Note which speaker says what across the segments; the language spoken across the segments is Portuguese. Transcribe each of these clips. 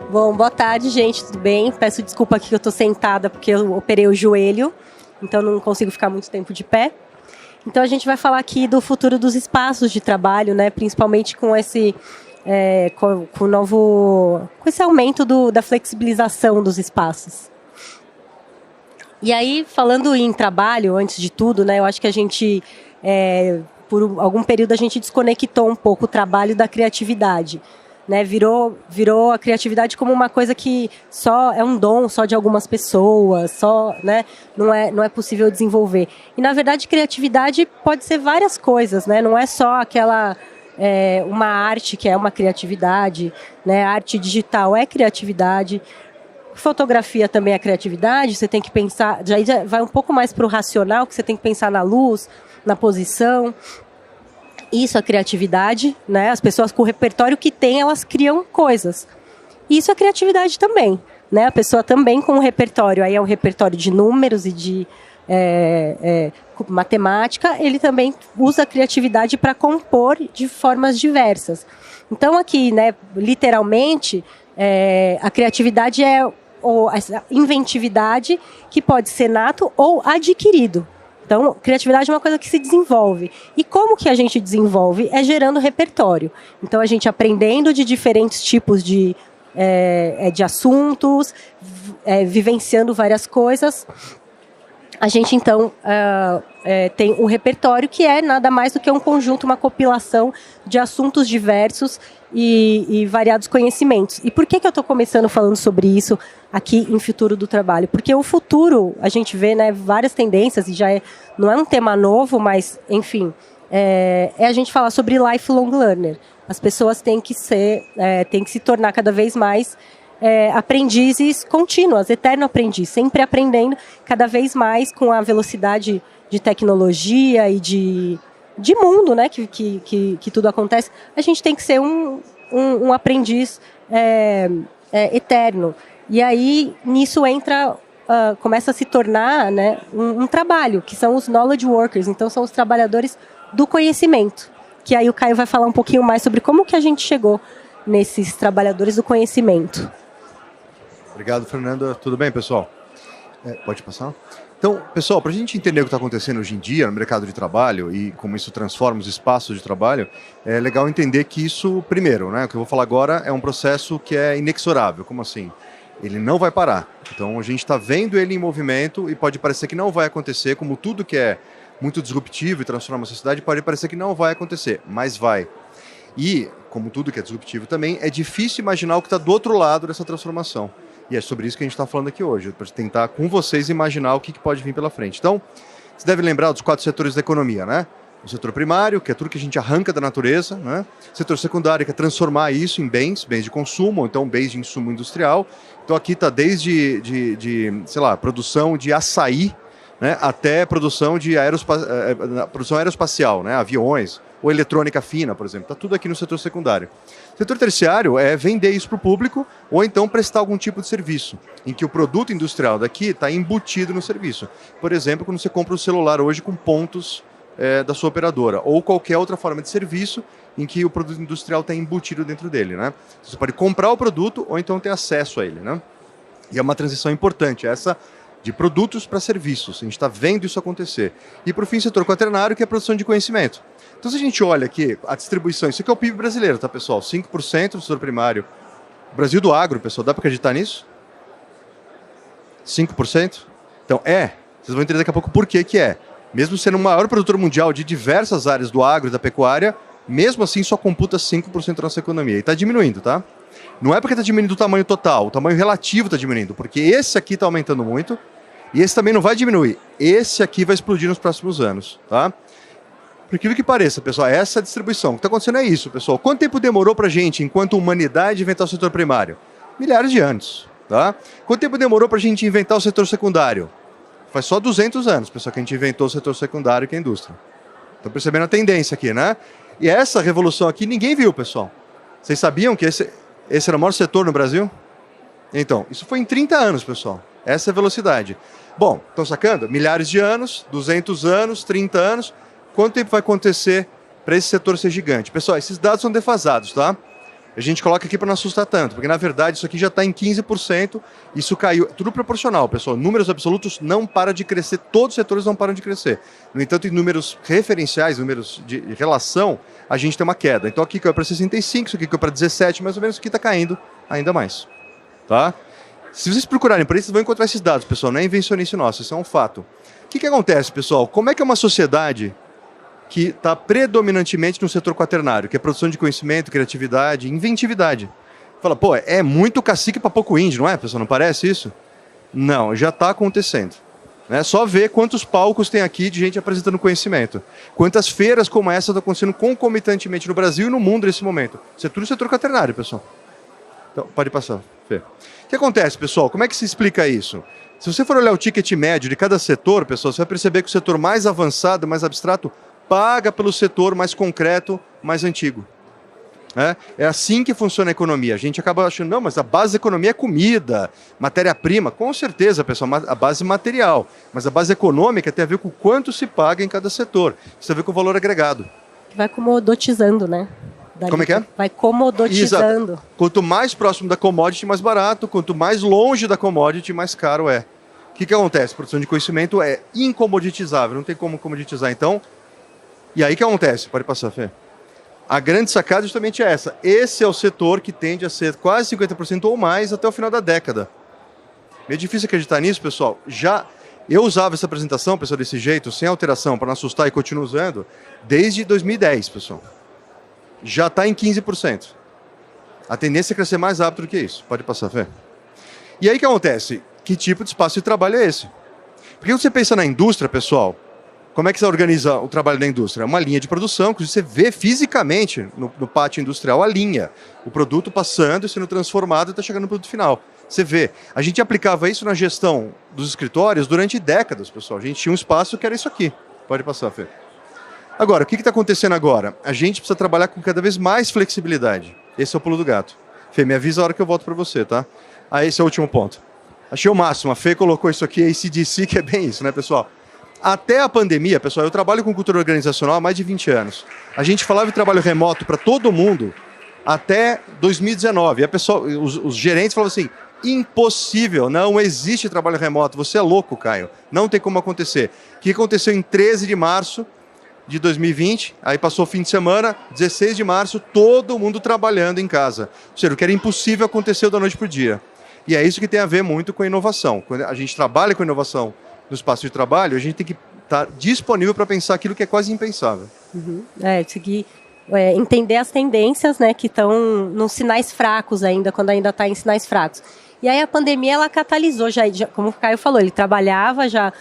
Speaker 1: Bom, boa tarde, gente, tudo bem? Peço desculpa aqui que eu estou sentada porque eu operei o joelho, então não consigo ficar muito tempo de pé. Então a gente vai falar aqui do futuro dos espaços de trabalho, né? Principalmente com esse, com esse aumento da flexibilização dos espaços. E aí, falando em trabalho, antes de tudo, né? Eu acho que a gente, por algum período, a gente desconectou um pouco o trabalho da criatividade. Né, virou a criatividade como uma coisa que só é um dom só de algumas pessoas, só, né, não é possível desenvolver. E, na verdade, criatividade pode ser várias coisas, né, não é só aquela, uma arte que é uma criatividade, né, arte digital é criatividade, fotografia também é criatividade, você tem que pensar, já vai um pouco mais para o racional, que você tem que pensar na luz, na posição. Isso é criatividade, né? As pessoas com o repertório que tem, elas criam coisas. Isso é criatividade também, né? A pessoa também com o repertório, aí é um repertório de números e de matemática, ele também usa a criatividade para compor de formas diversas. Então aqui, né, literalmente, a criatividade é a inventividade que pode ser nato ou adquirido. Então, criatividade é uma coisa que se desenvolve. E como que a gente desenvolve? É gerando repertório. Então, a gente aprendendo de diferentes tipos de assuntos, vivenciando várias coisas. A gente, então, tem um repertório que é nada mais do que um conjunto, uma compilação de assuntos diversos e variados conhecimentos. E por que eu estou começando falando sobre isso aqui em Futuro do Trabalho? Porque o futuro, a gente vê, né, várias tendências, e já não é um tema novo, mas, enfim, é a gente falar sobre lifelong learner. As pessoas têm que se tornar cada vez mais aprendizes contínuas, eterno aprendiz, sempre aprendendo cada vez mais com a velocidade de tecnologia e de mundo, né, que tudo acontece. A gente tem que ser um aprendiz eterno. E aí, nisso começa a se tornar, né, um trabalho, que são os knowledge workers. Então, são os trabalhadores do conhecimento. Que aí o Caio vai falar um pouquinho mais sobre como que a gente chegou nesses trabalhadores do conhecimento.
Speaker 2: Obrigado, Fernanda. Tudo bem, pessoal? Pode passar? Então, pessoal, para a gente entender o que está acontecendo hoje em dia no mercado de trabalho e como isso transforma os espaços de trabalho, é legal entender que isso, primeiro, né, o que eu vou falar agora é um processo que é inexorável. Como assim? Ele não vai parar. Então, a gente está vendo ele em movimento e pode parecer que não vai acontecer, como tudo que é muito disruptivo e transforma a sociedade, pode parecer que não vai acontecer, mas vai. E, como tudo que é disruptivo também, é difícil imaginar o que está do outro lado dessa transformação. E é sobre isso que a gente está falando aqui hoje, para tentar com vocês imaginar o que pode vir pela frente. Então, você deve lembrar dos 4 setores da economia, né? O setor primário, que é tudo que a gente arranca da natureza, né? O setor secundário, que é transformar isso em bens de consumo, ou então bens de insumo industrial. Então aqui está desde sei lá, produção de açaí, né, até produção de produção aeroespacial, né, aviões, ou eletrônica fina, por exemplo. Está tudo aqui no setor secundário. O setor terciário é vender isso para o público ou então prestar algum tipo de serviço, em que o produto industrial daqui está embutido no serviço. Por exemplo, quando você compra um celular hoje com pontos da sua operadora, ou qualquer outra forma de serviço em que o produto industrial está embutido dentro dele, né? Você pode comprar o produto ou então ter acesso a ele, né? E é uma transição importante essa de produtos para serviços. A gente está vendo isso acontecer. E, por fim, o setor quaternário, que é a produção de conhecimento. Então, se a gente olha aqui a distribuição, isso aqui é o PIB brasileiro, tá, pessoal? 5% do setor primário. O Brasil do agro, pessoal, dá para acreditar nisso? 5%? Então, vocês vão entender daqui a pouco por que é. Mesmo sendo o maior produtor mundial de diversas áreas do agro e da pecuária, mesmo assim só computa 5% da nossa economia. E está diminuindo, tá? Não é porque está diminuindo o tamanho total, o tamanho relativo está diminuindo, porque esse aqui está aumentando muito e esse também não vai diminuir. Esse aqui vai explodir nos próximos anos, tá? Por aquilo que pareça, pessoal, essa distribuição. O que está acontecendo é isso, pessoal. Quanto tempo demorou para a gente, enquanto humanidade, inventar o setor primário? Milhares de anos, tá? Quanto tempo demorou para a gente inventar o setor secundário? Faz só 200 anos, pessoal, que a gente inventou o setor secundário, que é a indústria. Estão percebendo a tendência aqui, né? E essa revolução aqui ninguém viu, pessoal. Vocês sabiam que esse era o maior setor no Brasil? Então, isso foi em 30 anos, pessoal. Essa é a velocidade. Bom, estão sacando? Milhares de anos, 200 anos, 30 anos. Quanto tempo vai acontecer para esse setor ser gigante? Pessoal, esses dados são defasados, tá? A gente coloca aqui para não assustar tanto, porque na verdade isso aqui já está em 15%, isso caiu, tudo proporcional, pessoal. Números absolutos não param de crescer, todos os setores não param de crescer. No entanto, em números referenciais, números de relação, a gente tem uma queda. Então aqui caiu para 65, isso aqui caiu para 17, mais ou menos, isso aqui está caindo ainda mais. Tá? Se vocês procurarem por isso, vocês vão encontrar esses dados, pessoal, não é invencionice nossa, isso é um fato. O que acontece, pessoal? Como é que é uma sociedade que está predominantemente no setor quaternário, que é produção de conhecimento, criatividade, inventividade? Fala, pô, é muito cacique para pouco índio, não é, pessoal? Não parece isso? Não, já está acontecendo. Né? Só ver quantos palcos tem aqui de gente apresentando conhecimento. Quantas feiras como essa estão acontecendo concomitantemente no Brasil e no mundo nesse momento. Isso é tudo setor quaternário, pessoal. Então, pode passar, Fê. O que acontece, pessoal? Como é que se explica isso? Se você for olhar o ticket médio de cada setor, pessoal, você vai perceber que o setor mais avançado, mais abstrato, paga pelo setor mais concreto, mais antigo. É assim que funciona a economia. A gente acaba achando, não, mas a base da economia é comida, matéria-prima. Com certeza, pessoal, a base material. Mas a base econômica tem a ver com o quanto se paga em cada setor. Isso tem a ver com o valor agregado.
Speaker 1: Vai comodotizando, né?
Speaker 2: Como é que é?
Speaker 1: Vai comodotizando.
Speaker 2: Exato. Quanto mais próximo da commodity, mais barato. Quanto mais longe da commodity, mais caro é. O que acontece? A produção de conhecimento é incomoditizável. Não tem como comoditizar, então. E aí o que acontece? Pode passar, Fê. A grande sacada justamente é essa. Esse é o setor que tende a ser quase 50% ou mais até o final da década. É difícil acreditar nisso, pessoal. Eu usava essa apresentação, pessoal, desse jeito, sem alteração, para não assustar, e continuo usando, desde 2010, pessoal. Já está em 15%. A tendência é crescer mais rápido do que isso. Pode passar, Fê. E aí o que acontece? Que tipo de espaço de trabalho é esse? Porque quando você pensa na indústria, pessoal, como é que você organiza o trabalho da indústria? É uma linha de produção, que você vê fisicamente no pátio industrial a linha. O produto passando e sendo transformado e está chegando no produto final. Você vê. A gente aplicava isso na gestão dos escritórios durante décadas, pessoal. A gente tinha um espaço que era isso aqui. Pode passar, Fê. Agora, o que está acontecendo agora? A gente precisa trabalhar com cada vez mais flexibilidade. Esse é o pulo do gato. Fê, me avisa a hora que eu volto para você, tá? Esse é o último ponto. Achei o máximo. A Fê colocou isso aqui, AC/DC, que é bem isso, né, pessoal? Até a pandemia, pessoal, eu trabalho com cultura organizacional há mais de 20 anos. A gente falava de trabalho remoto para todo mundo até 2019. E os gerentes falavam assim, impossível, não existe trabalho remoto. Você é louco, Caio. Não tem como acontecer. O que aconteceu em 13 de março de 2020, aí passou o fim de semana, 16 de março, todo mundo trabalhando em casa. Ou seja, o que era impossível aconteceu da noite para o dia. E é isso que tem a ver muito com a inovação. Quando a gente trabalha com inovação no espaço de trabalho, a gente tem que estar disponível para pensar aquilo que é quase impensável.
Speaker 1: Uhum. Entender as tendências, né, que estão nos sinais fracos ainda, quando ainda está em sinais fracos. E aí a pandemia, ela catalisou, já, como o Caio falou, ele trabalhava já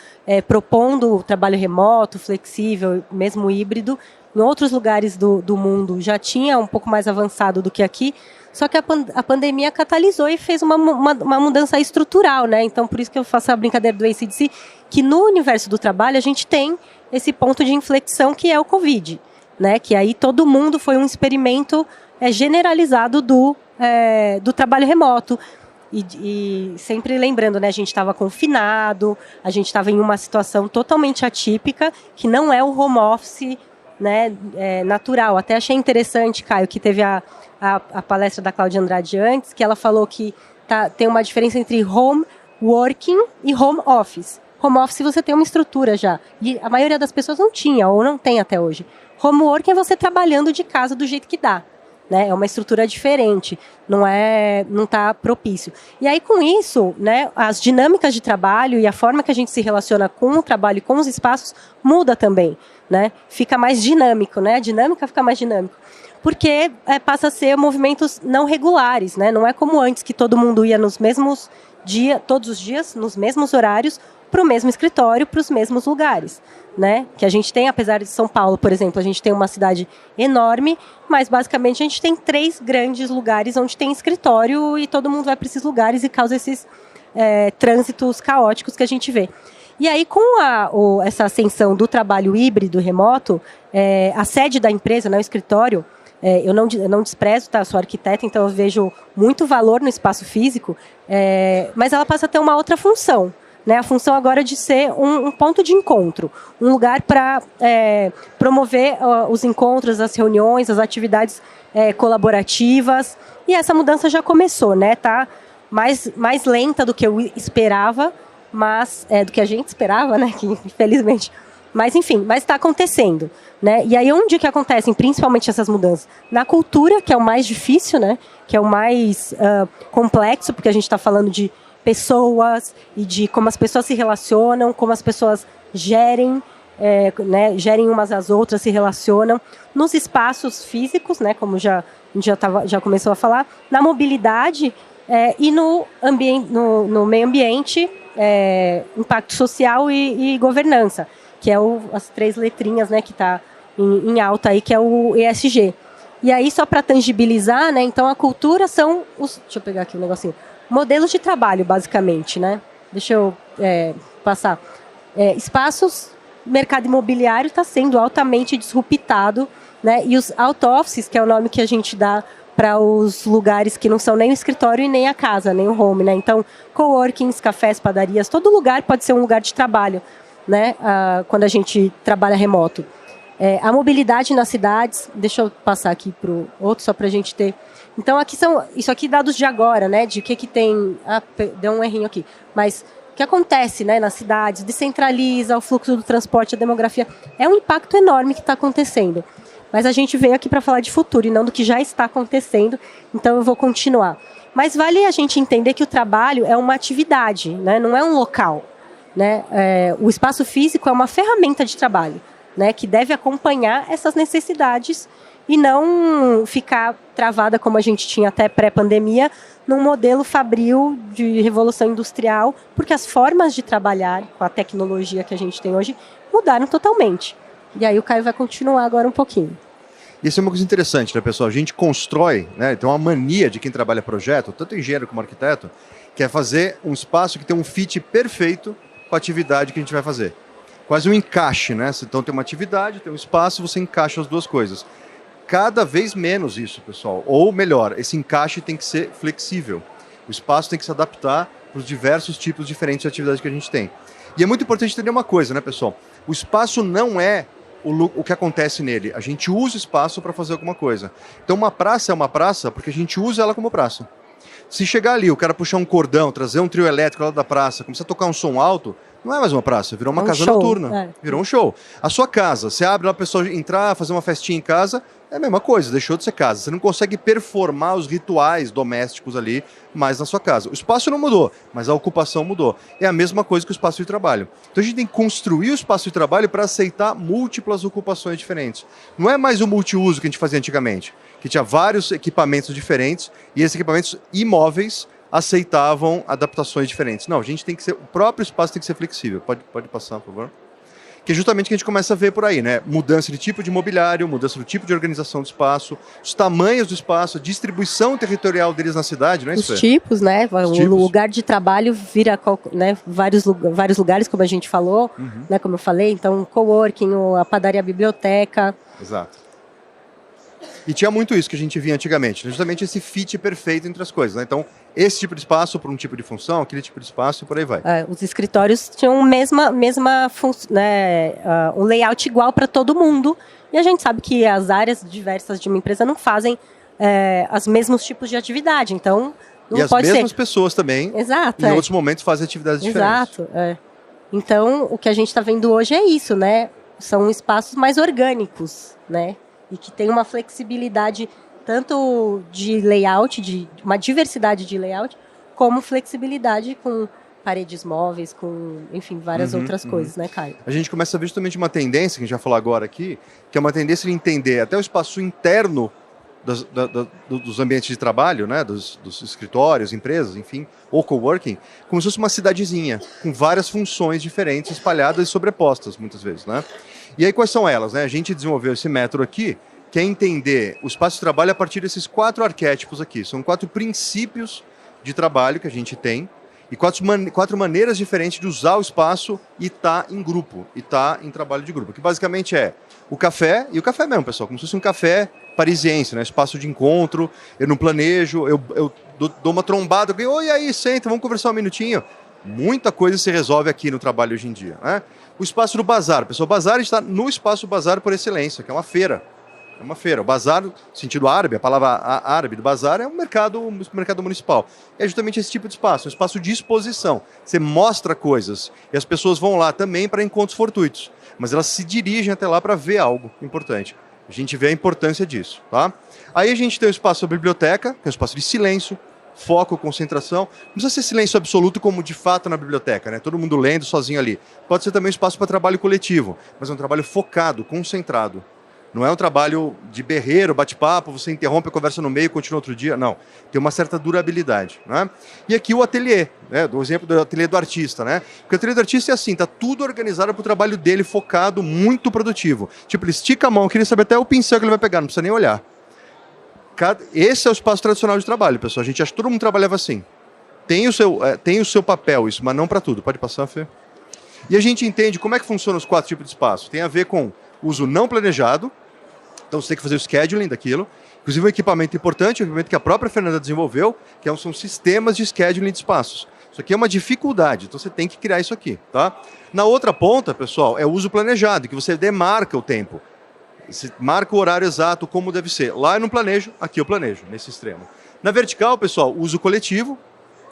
Speaker 1: propondo o trabalho remoto, flexível, mesmo híbrido. Em outros lugares do mundo já tinha um pouco mais avançado do que aqui, só que a pandemia catalisou e fez uma mudança estrutural, né? Então, por isso que eu faço a brincadeira do AC/DC, que no universo do trabalho a gente tem esse ponto de inflexão que é o Covid, né? Que aí todo mundo foi um experimento generalizado do trabalho remoto. E sempre lembrando, né, a gente estava confinado, a gente estava em uma situação totalmente atípica, que não é o home office, né, natural. Até achei interessante, Caio, que teve a palestra da Cláudia Andrade antes, que ela falou que tem uma diferença entre home working e home office. Home office você tem uma estrutura já, e a maioria das pessoas não tinha, ou não tem até hoje. Home working é você trabalhando de casa do jeito que dá. Né, é uma estrutura diferente, não está propício. E aí, com isso, né, as dinâmicas de trabalho e a forma que a gente se relaciona com o trabalho e com os espaços muda também. Né? Fica mais dinâmico, né? A dinâmica fica mais dinâmica. Porque passa a ser movimentos não regulares, né? Não é como antes, que todo mundo ia nos mesmos dias, todos os dias, nos mesmos horários, para o mesmo escritório, para os mesmos lugares. Né? Que a gente tem, apesar de São Paulo, por exemplo, a gente tem uma cidade enorme, mas basicamente a gente tem 3 grandes lugares onde tem escritório e todo mundo vai para esses lugares e causa esses trânsitos caóticos que a gente vê. E aí, com essa ascensão do trabalho híbrido remoto, a sede da empresa, né, o escritório, eu não desprezo, tá? Eu sou arquiteta, então eu vejo muito valor no espaço físico, mas ela passa a ter uma outra função. né, a função agora de ser um ponto de encontro, um lugar para promover os encontros, as reuniões, as atividades colaborativas. E essa mudança já começou, né? Tá mais lenta do que eu esperava, mas do que a gente esperava, né? Que infelizmente. Mas enfim, está acontecendo, né? E aí onde que acontecem principalmente essas mudanças? Na cultura, que é o mais difícil, né? Que é o mais complexo, porque a gente está falando de pessoas e de como as pessoas se relacionam, como as pessoas gerem, né? Gerem umas às outras, se relacionam nos espaços físicos, né? Como a gente já começou a falar, na mobilidade e no meio ambiente, impacto social e governança, que é as 3 letrinhas, né, que está em alta aí, que é o ESG. E aí, só para tangibilizar, né, então a cultura são deixa eu pegar aqui um negocinho. Modelos de trabalho, basicamente, né? Deixa eu passar. Espaços, mercado imobiliário está sendo altamente disruptado, né? E os out-offices, que é o nome que a gente dá para os lugares que não são nem o escritório e nem a casa, nem o home, né? Então, coworkings, cafés, padarias, todo lugar pode ser um lugar de trabalho, né? Quando a gente trabalha remoto. A mobilidade nas cidades, deixa eu passar aqui para o outro, só para a gente ter. Então, isso aqui dados de agora, né? De que tem. Deu um errinho aqui. Mas o que acontece, né, nas cidades, descentraliza o fluxo do transporte, a demografia. É um impacto enorme que está acontecendo. Mas a gente veio aqui para falar de futuro e não do que já está acontecendo, então eu vou continuar. Mas vale a gente entender que o trabalho é uma atividade, né? Não é um local, né? O espaço físico é uma ferramenta de trabalho, né? Que deve acompanhar essas necessidades e não ficar travada, como a gente tinha até pré-pandemia, num modelo fabril de revolução industrial, porque as formas de trabalhar com a tecnologia que a gente tem hoje mudaram totalmente. E aí o Caio vai continuar agora um pouquinho.
Speaker 2: Isso é uma coisa interessante, né, pessoal? A gente constrói, né, tem uma mania de quem trabalha projeto, tanto engenheiro como arquiteto, que é fazer um espaço que tem um fit perfeito com a atividade que a gente vai fazer. Quase um encaixe, né? Então tem uma atividade, tem um espaço, você encaixa as duas coisas. Cada vez menos isso, pessoal. Ou melhor, esse encaixe tem que ser flexível. O espaço tem que se adaptar para os diversos tipos diferentes de atividade que a gente tem. E é muito importante entender uma coisa, né, pessoal? O espaço não é o que acontece nele. A gente usa o espaço para fazer alguma coisa. Então uma praça é uma praça porque a gente usa ela como praça. Se chegar ali, o cara puxar um cordão, trazer um trio elétrico lá da praça, começar a tocar um som alto, não é mais uma praça, virou uma casa noturna. Virou um show. A sua casa, você abre lá, a pessoa entrar, fazer uma festinha em casa, é a mesma coisa, deixou de ser casa. Você não consegue performar os rituais domésticos ali mais na sua casa. O espaço não mudou, mas a ocupação mudou. É a mesma coisa que o espaço de trabalho. Então a gente tem que construir o espaço de trabalho para aceitar múltiplas ocupações diferentes. Não é mais o multiuso que a gente fazia antigamente, que tinha vários equipamentos diferentes e esses equipamentos imóveis aceitavam adaptações diferentes. Não, a gente tem que ser, o próprio espaço tem que ser flexível. Pode passar, por favor. Que é justamente o que a gente começa a ver por aí, né? Mudança de tipo de mobiliário, mudança do tipo de organização do espaço, os tamanhos do espaço, a distribuição territorial deles na cidade, não é isso?
Speaker 1: Os tipos, né? O lugar de trabalho vira, né, vários lugares, como a gente falou, né? Como eu falei, então coworking, a padaria, a biblioteca.
Speaker 2: Exato. E tinha muito isso que a gente via antigamente, né? Justamente esse fit perfeito entre as coisas, né? Então, esse tipo de espaço para um tipo de função, aquele tipo de espaço e por aí vai.
Speaker 1: Os escritórios tinham um layout igual para todo mundo. E a gente sabe que as áreas diversas de uma empresa não fazem os mesmos tipos de atividade. Então, não pode ser. E as mesmas
Speaker 2: pessoas também,
Speaker 1: exato,
Speaker 2: em outros momentos, fazem atividades diferentes.
Speaker 1: Exato. Então, o que a gente está vendo hoje é isso, né? São espaços mais orgânicos, né? E que tem uma flexibilidade tanto de layout, de uma diversidade de layout, como flexibilidade com paredes móveis, com, enfim, várias outras coisas, né, Caio?
Speaker 2: A gente começa a ver justamente uma tendência, que a gente vai falar agora aqui, que é uma tendência de entender até o espaço interno dos ambientes de trabalho, né, dos escritórios, empresas, enfim, ou coworking, como se fosse uma cidadezinha, com várias funções diferentes, espalhadas e sobrepostas, muitas vezes, né? E aí, quais são elas, né? A gente desenvolveu esse método aqui, que é entender o espaço de trabalho a partir desses 4 arquétipos aqui. São 4 princípios de trabalho que a gente tem e 4 maneiras diferentes de usar o espaço e estar em grupo, e estar em trabalho de grupo. Que basicamente é o café, e o café mesmo, pessoal, como se fosse um café parisiense, né? Espaço de encontro, eu não planejo, eu dou uma trombada, oi, aí, senta, vamos conversar um minutinho. Muita coisa se resolve aqui no trabalho hoje em dia, né? O espaço do bazar. Pessoal, o bazar está no espaço bazar por excelência, que é uma feira. É uma feira. O bazar, no sentido árabe, a palavra árabe do bazar é um mercado municipal. É justamente esse tipo de espaço, um espaço de exposição. Você mostra coisas e as pessoas vão lá também para encontros fortuitos, mas elas se dirigem até lá para ver algo importante. A gente vê a importância disso, tá? Aí a gente tem o espaço da biblioteca, que é um espaço de silêncio, foco, concentração. Não precisa ser silêncio absoluto como de fato na biblioteca, né? Todo mundo lendo sozinho ali. Pode ser também um espaço para trabalho coletivo, mas é um trabalho focado, concentrado. Não é um trabalho de berreiro, bate-papo, você interrompe a conversa no meio e continua outro dia. Não. Tem uma certa durabilidade, né? E aqui o ateliê, né? Do exemplo do ateliê do artista, né? Porque o ateliê do artista é assim, tá tudo organizado para o trabalho dele, focado, muito produtivo. Tipo, ele estica a mão, queria saber até o pincel que ele vai pegar, não precisa nem olhar. Esse é o espaço tradicional de trabalho, pessoal. A gente acha que todo mundo trabalhava assim. Tem o seu papel isso, mas não para tudo. Pode passar, Fê? E a gente entende como é que funcionam os 4 tipos de espaço. Tem a ver com uso não planejado. Então você tem que fazer o scheduling daquilo. Inclusive um equipamento importante, um equipamento que a própria Fernanda desenvolveu, que são sistemas de scheduling de espaços. Isso aqui é uma dificuldade, então você tem que criar isso aqui, tá? Na outra ponta, pessoal, é o uso planejado, que você demarca o tempo. Você marca o horário exato, como deve ser. Lá eu não planejo, aqui eu planejo, nesse extremo. Na vertical, pessoal, uso coletivo.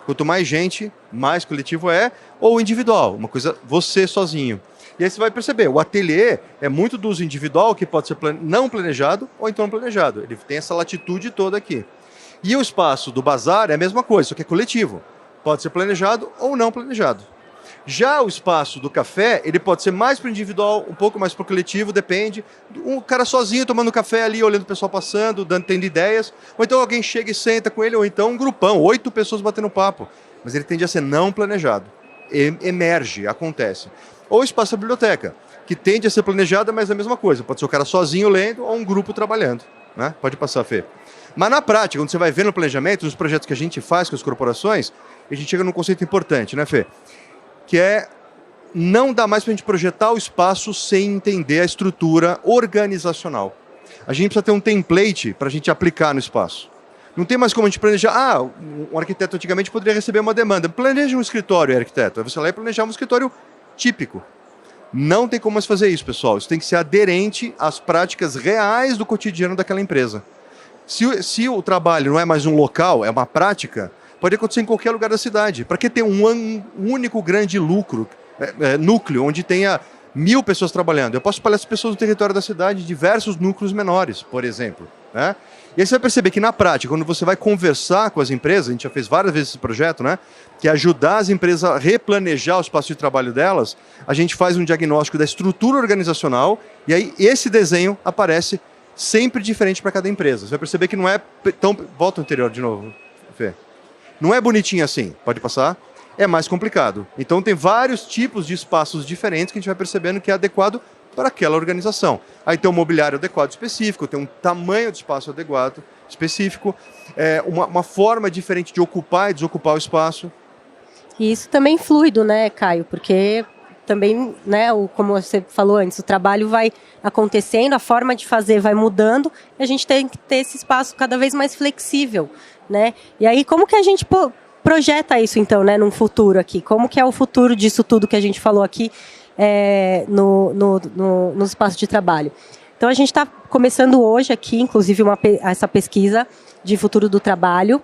Speaker 2: Quanto mais gente, mais coletivo é. Ou individual, uma coisa você sozinho. E aí você vai perceber, o ateliê é muito do uso individual, que pode ser não planejado ou então planejado. Ele tem essa latitude toda aqui. E o espaço do bazar é a mesma coisa, só que é coletivo. Pode ser planejado ou não planejado. Já o espaço do café, ele pode ser mais para o individual, um pouco mais para o coletivo, depende. Um cara sozinho tomando café ali, olhando o pessoal passando, tendo ideias. Ou então alguém chega e senta com ele, ou então um grupão, 8 pessoas batendo papo. Mas ele tende a ser não planejado. Emerge, acontece. Ou espaço da biblioteca, que tende a ser planejada, mas é a mesma coisa. Pode ser o cara sozinho lendo ou um grupo trabalhando, né? Pode passar, Fê. Mas na prática, quando você vai ver no planejamento, nos projetos que a gente faz com as corporações, a gente chega num conceito importante, né, Fê? Que é não dá mais para a gente projetar o espaço sem entender a estrutura organizacional. A gente precisa ter um template para a gente aplicar no espaço. Não tem mais como a gente planejar. Um arquiteto antigamente poderia receber uma demanda. Planeja um escritório, arquiteto. Aí você lá e planejar um escritório típico. Não tem como mais fazer isso, pessoal. Isso tem que ser aderente às práticas reais do cotidiano daquela empresa. Se o trabalho não é mais um local, é uma prática, pode acontecer em qualquer lugar da cidade. Para que ter um único grande núcleo, onde tenha 1000 pessoas trabalhando? Eu posso espalhar as pessoas no território da cidade em diversos núcleos menores, por exemplo, né? E aí você vai perceber que na prática, quando você vai conversar com as empresas, a gente já fez várias vezes esse projeto, né? Que é ajudar as empresas a replanejar o espaço de trabalho delas, a gente faz um diagnóstico da estrutura organizacional e aí esse desenho aparece sempre diferente para cada empresa. Você vai perceber que não é tão... Volta ao anterior de novo, Fê. Não é bonitinho assim, pode passar, é mais complicado. Então tem vários tipos de espaços diferentes que a gente vai percebendo que é adequado para aquela organização. Aí tem um mobiliário adequado específico, tem um tamanho de espaço adequado específico, uma forma diferente de ocupar e desocupar o espaço.
Speaker 1: E isso também é fluido, né, Caio? Porque também, né, como você falou antes, o trabalho vai acontecendo, a forma de fazer vai mudando, e a gente tem que ter esse espaço cada vez mais flexível, né? E aí, como que a gente projeta isso, então, né, num futuro aqui? Como que é o futuro disso tudo que a gente falou aqui no espaço de trabalho? Então, a gente está começando hoje aqui, inclusive, essa pesquisa de futuro do trabalho,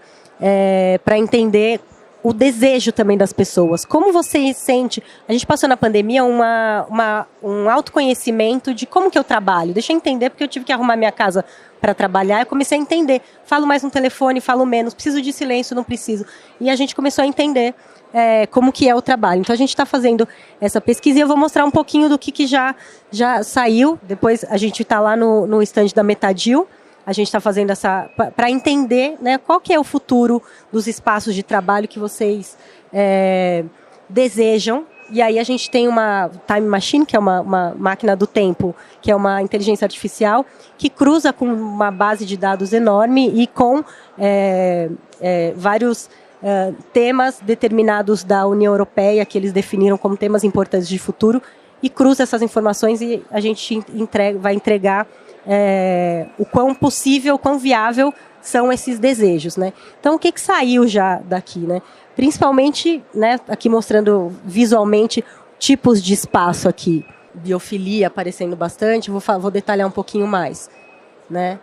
Speaker 1: para entender o desejo também das pessoas. Como você sente... A gente passou na pandemia um autoconhecimento de como que eu trabalho. Deixa eu entender, porque eu tive que arrumar minha casa para trabalhar. Eu comecei a entender. Falo mais no telefone, falo menos. Preciso de silêncio, não preciso. E a gente começou a entender como que é o trabalho. Então, a gente está fazendo essa pesquisa e eu vou mostrar um pouquinho do que já saiu. Depois, a gente está lá no stand da Metadil. A gente está fazendo para entender, né, qual que é o futuro dos espaços de trabalho que vocês desejam. E aí a gente tem uma Time Machine, que é uma máquina do tempo, que é uma inteligência artificial, que cruza com uma base de dados enorme e com vários temas determinados da União Europeia, que eles definiram como temas importantes de futuro, e cruza essas informações e a gente vai entregar o quão possível, o quão viável são esses desejos, né? Então, o que saiu já daqui, né? Principalmente, né, aqui mostrando visualmente tipos de espaço aqui. Biofilia aparecendo bastante, vou detalhar um pouquinho mais, né?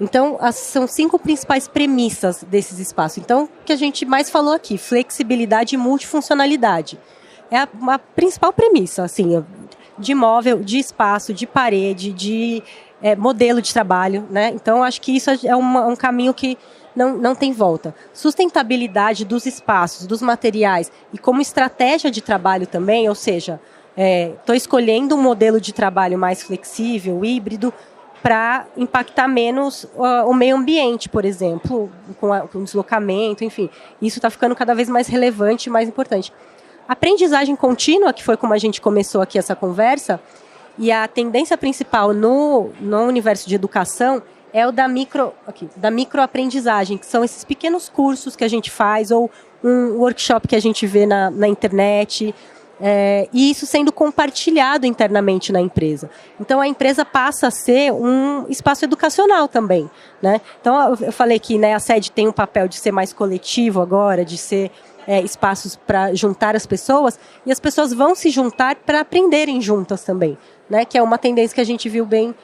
Speaker 1: Então, são 5 principais premissas desses espaços. Então, o que a gente mais falou aqui, flexibilidade e multifuncionalidade. É a principal premissa, assim, de móvel, de espaço, de parede, de modelo de trabalho, né? Então, acho que isso é um caminho que não tem volta. Sustentabilidade dos espaços, dos materiais e como estratégia de trabalho também, ou seja, estou escolhendo um modelo de trabalho mais flexível, híbrido, para impactar menos o meio ambiente, por exemplo, com o deslocamento, enfim. Isso está ficando cada vez mais relevante e mais importante. Aprendizagem contínua, que foi como a gente começou aqui essa conversa, e a tendência principal no universo de educação é o da microaprendizagem, que são esses pequenos cursos que a gente faz, ou um workshop que a gente vê na internet, e isso sendo compartilhado internamente na empresa. Então, a empresa passa a ser um espaço educacional também, né? Então, eu falei que, né, a sede tem um papel de ser mais coletivo agora, de ser espaços para juntar as pessoas, e as pessoas vão se juntar para aprenderem juntas também, né? Que é uma tendência que a gente viu bem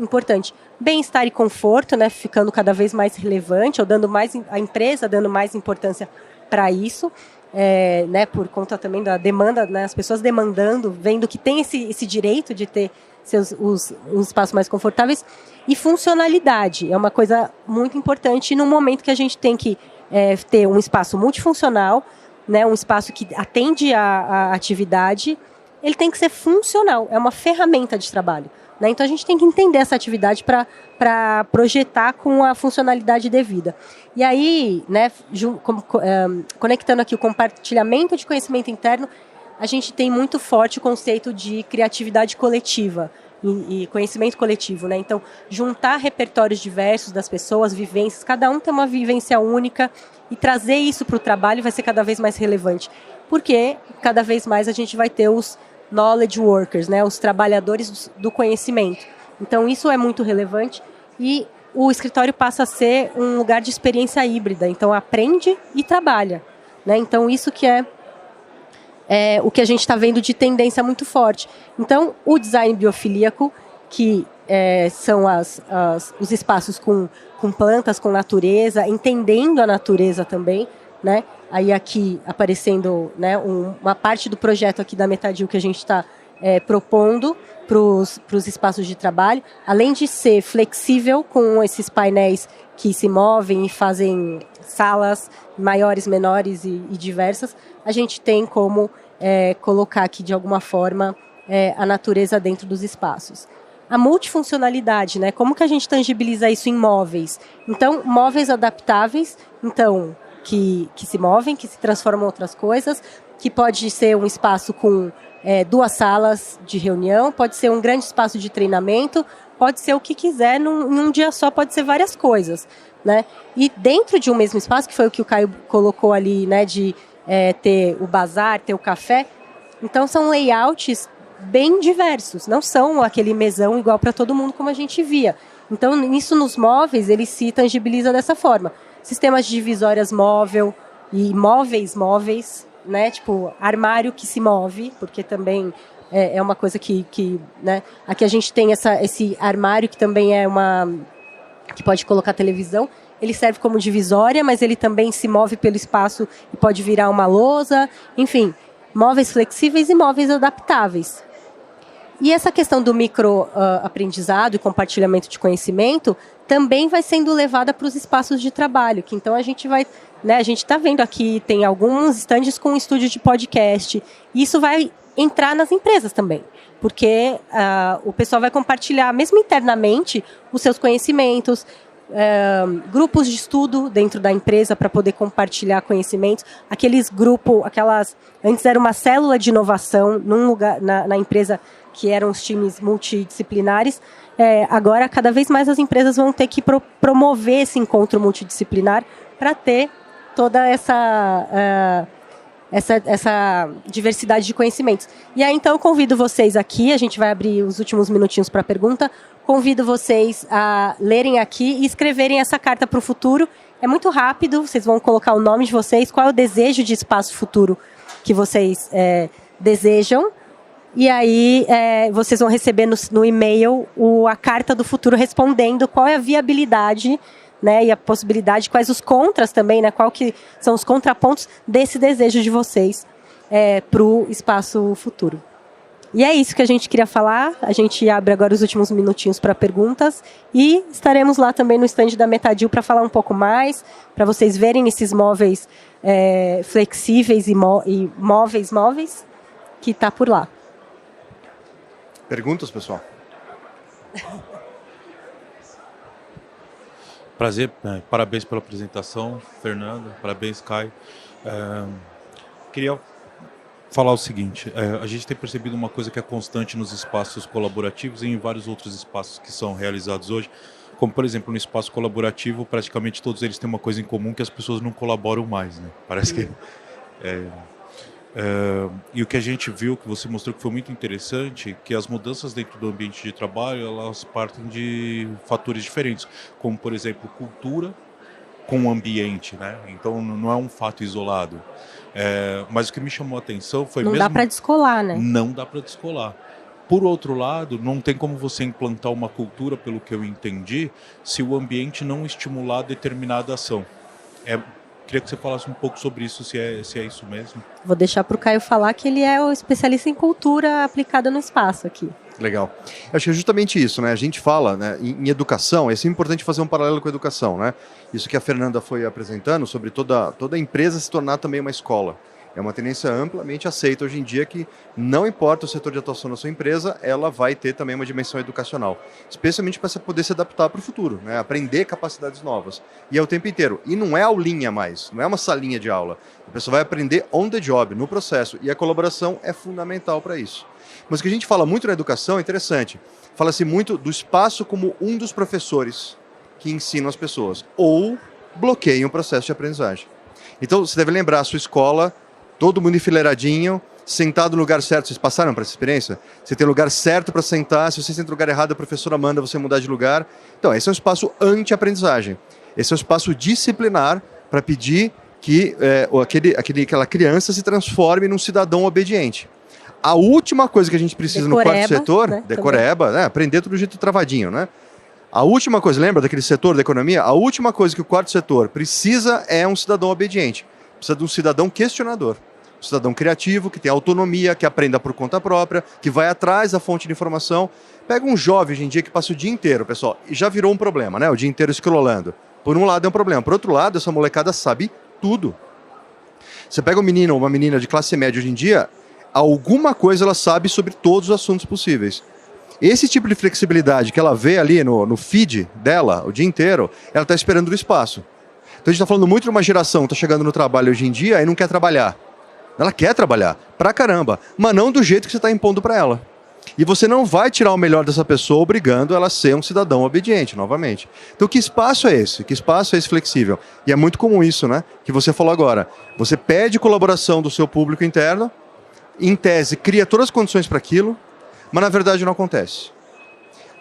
Speaker 1: importante. Bem-estar e conforto, né, ficando cada vez mais relevante, ou a empresa dando mais importância para isso, né, por conta também da demanda, né, as pessoas demandando, vendo que tem esse direito de ter os espaços mais confortáveis. E funcionalidade é uma coisa muito importante no momento que a gente tem que ter um espaço multifuncional, né, um espaço que atende a atividade. Ele tem que ser funcional, é uma ferramenta de trabalho, né? Então, a gente tem que entender essa atividade para projetar com a funcionalidade devida. E aí, né, conectando aqui o compartilhamento de conhecimento interno, a gente tem muito forte o conceito de criatividade coletiva e conhecimento coletivo, né? Então, juntar repertórios diversos das pessoas, vivências, cada um tem uma vivência única, e trazer isso para o trabalho vai ser cada vez mais relevante, porque cada vez mais a gente vai ter os knowledge workers, né, os trabalhadores do conhecimento. Então, isso é muito relevante, e o escritório passa a ser um lugar de experiência híbrida. Então, aprende e trabalha, né? Então, isso que é o que a gente está vendo de tendência muito forte. Então, o design biofilíaco, que são os espaços com plantas, com natureza, entendendo a natureza também, né? Aí aqui aparecendo, né, uma parte do projeto aqui da Metadil que a gente está propondo para os espaços de trabalho, além de ser flexível com esses painéis que se movem e fazem salas maiores, menores e diversas, a gente tem como colocar aqui de alguma forma a natureza dentro dos espaços. A multifuncionalidade, né? Como que a gente tangibiliza isso em móveis? Então, móveis adaptáveis, então, que se movem, que se transformam em outras coisas, que pode ser um espaço com 2 salas de reunião, pode ser um grande espaço de treinamento, pode ser o que quiser, em um dia só pode ser várias coisas, né? E dentro de um mesmo espaço, que foi o que o Caio colocou ali, né, de ter o bazar, ter o café, então são layouts bem diversos, não são aquele mesão igual para todo mundo como a gente via. Então, isso nos móveis, ele se tangibiliza dessa forma. Sistemas de divisórias móvel e móveis, né? Tipo, armário que se move, porque também é uma coisa que né? Aqui a gente tem esse armário que também que pode colocar televisão. Ele serve como divisória, mas ele também se move pelo espaço e pode virar uma lousa. Enfim, móveis flexíveis e móveis adaptáveis. E essa questão do microaprendizado e compartilhamento de conhecimento também vai sendo levada para os espaços de trabalho, que então a gente vai, né, a gente está vendo aqui, tem alguns estandes com estúdio de podcast, e isso vai entrar nas empresas também, porque o pessoal vai compartilhar, mesmo internamente, os seus conhecimentos, grupos de estudo dentro da empresa para poder compartilhar conhecimentos, antes era uma célula de inovação num lugar na empresa, que eram os times multidisciplinares. Agora, cada vez mais as empresas vão ter que promover esse encontro multidisciplinar para ter toda essa diversidade de conhecimentos. E aí, então, eu convido vocês aqui, a gente vai abrir os últimos minutinhos para a pergunta, convido vocês a lerem aqui e escreverem essa carta para o futuro. É muito rápido, vocês vão colocar o nome de vocês, qual é o desejo de espaço futuro que vocês desejam. E aí vocês vão receber no e-mail a carta do futuro respondendo qual é a viabilidade, né, e a possibilidade, quais os contras também, né, qual que são os contrapontos desse desejo de vocês para o espaço futuro. E é isso que a gente queria falar. A gente abre agora os últimos minutinhos para perguntas e estaremos lá também no stand da Metadil para falar um pouco mais, para vocês verem esses móveis flexíveis e móveis que está por lá.
Speaker 2: Perguntas, pessoal?
Speaker 3: Prazer, parabéns pela apresentação, Fernando, parabéns, Caio. Queria falar o seguinte, a gente tem percebido uma coisa que é constante nos espaços colaborativos e em vários outros espaços que são realizados hoje, como, por exemplo, no espaço colaborativo, praticamente todos eles têm uma coisa em comum, que as pessoas não colaboram mais, né? Parece que... e o que a gente viu, que você mostrou que foi muito interessante, que as mudanças dentro do ambiente de trabalho, elas partem de fatores diferentes, como, por exemplo, cultura com o ambiente, né? Então, não é um fato isolado. Mas o que me chamou a atenção foi
Speaker 1: Não dá para descolar, né?
Speaker 3: Não dá para descolar. Por outro lado, não tem como você implantar uma cultura, pelo que eu entendi, se o ambiente não estimular determinada ação. Queria que você falasse um pouco sobre isso, se é isso mesmo.
Speaker 1: Vou deixar para o Caio falar que ele é o especialista em cultura aplicada no espaço aqui.
Speaker 2: Legal. Acho que é justamente isso, né? A gente fala, né, em educação, é sempre importante fazer um paralelo com a educação, né? Isso que a Fernanda foi apresentando sobre toda empresa se tornar também uma escola. É uma tendência amplamente aceita hoje em dia que não importa o setor de atuação da sua empresa, ela vai ter também uma dimensão educacional, especialmente para você poder se adaptar para o futuro, né? Aprender capacidades novas. E é o tempo inteiro. E não é aulinha mais, não é uma salinha de aula. A pessoa vai aprender on the job, no processo. E a colaboração é fundamental para isso. Mas o que a gente fala muito na educação é interessante. Fala-se muito do espaço como um dos professores que ensinam as pessoas ou bloqueiam o processo de aprendizagem. Então, você deve lembrar a sua escola, todo mundo enfileiradinho, sentado no lugar certo. Vocês passaram por essa experiência? Você tem o lugar certo para sentar, se você senta no lugar errado, a professora manda você mudar de lugar. Então, esse é um espaço anti-aprendizagem. Esse é um espaço disciplinar para pedir que aquela criança se transforme num cidadão obediente. A última coisa que a gente precisa
Speaker 1: decoreba,
Speaker 2: no quarto setor,
Speaker 1: né,
Speaker 2: decoreba, né, aprender tudo do jeito travadinho, né? A última coisa, lembra daquele setor da economia? A última coisa que o quarto setor precisa é um cidadão obediente. Precisa de um cidadão questionador. Um cidadão criativo, que tem autonomia, que aprenda por conta própria, que vai atrás da fonte de informação. Pega um jovem hoje em dia que passa o dia inteiro, pessoal, e já virou um problema, né? O dia inteiro scrollando. Por um lado é um problema. Por outro lado, essa molecada sabe tudo. Você pega um menino ou uma menina de classe média hoje em dia, alguma coisa ela sabe sobre todos os assuntos possíveis. Esse tipo de flexibilidade que ela vê ali no feed dela o dia inteiro, ela está esperando no espaço. Então a gente está falando muito de uma geração que está chegando no trabalho hoje em dia e não quer trabalhar. Ela quer trabalhar, pra caramba, mas não do jeito que você está impondo para ela. E você não vai tirar o melhor dessa pessoa obrigando ela a ser um cidadão obediente, novamente. Então que espaço é esse? Que espaço é esse flexível? E é muito comum isso, né? Que você falou agora. Você pede colaboração do seu público interno, em tese cria todas as condições para aquilo, mas na verdade não acontece.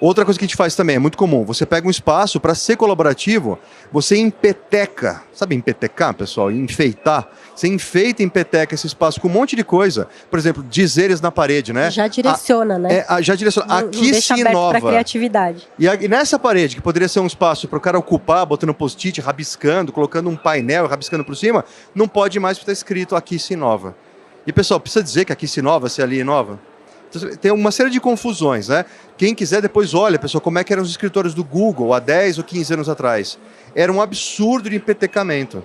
Speaker 2: Outra coisa que a gente faz também, é muito comum, você pega um espaço para ser colaborativo, você empeteca, sabe empetecar, pessoal? Enfeitar. Você enfeita, empeteca esse espaço com um monte de coisa. Por exemplo, dizeres na parede, né?
Speaker 1: Já direciona, né?
Speaker 2: Já direciona.
Speaker 1: Não,
Speaker 2: aqui
Speaker 1: não deixa
Speaker 2: se
Speaker 1: aberto
Speaker 2: inova.
Speaker 1: para criatividade.
Speaker 2: E nessa parede, que poderia ser um espaço para o cara ocupar, botando post-it, rabiscando, colocando um painel, rabiscando por cima, não pode mais estar escrito aqui se inova. E pessoal, precisa dizer que aqui se inova, se ali inova? Tem uma série de confusões, né? Quem quiser depois olha, pessoal, como é que eram os escritórios do Google há 10 ou 15 anos atrás. Era um absurdo de empetecamento.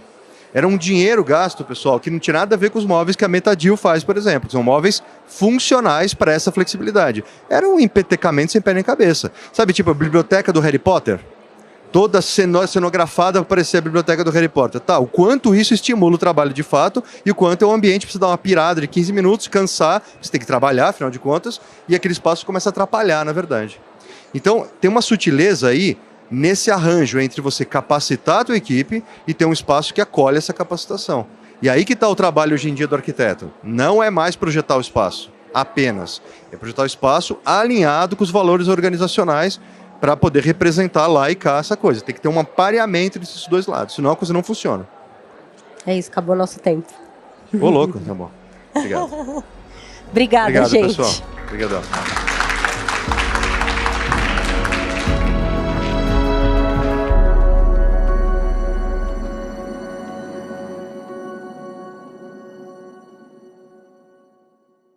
Speaker 2: Era um dinheiro gasto, pessoal, que não tinha nada a ver com os móveis que a Metadil faz, por exemplo. São móveis funcionais para essa flexibilidade. Era um empetecamento sem pé nem cabeça. Sabe, tipo a biblioteca do Harry Potter? Toda cenografada para parecer a biblioteca do Harry Potter. Tá, o quanto isso estimula o trabalho de fato e o quanto é um ambiente precisa dar uma pirada de 15 minutos, cansar, você tem que trabalhar, afinal de contas, e aquele espaço começa a atrapalhar, na verdade. Então, tem uma sutileza aí nesse arranjo entre você capacitar a tua equipe e ter um espaço que acolhe essa capacitação. E aí que está o trabalho hoje em dia do arquiteto. Não é mais projetar o espaço, apenas. É projetar o espaço alinhado com os valores organizacionais para poder representar lá e cá essa coisa. Tem que ter um pareamento desses dois lados, senão a coisa não funciona.
Speaker 1: É isso, acabou nosso tempo.
Speaker 2: Ô, louco, tá bom. Obrigado.
Speaker 1: Obrigada,
Speaker 2: Obrigado,
Speaker 1: gente.
Speaker 2: pessoal. Obrigadão.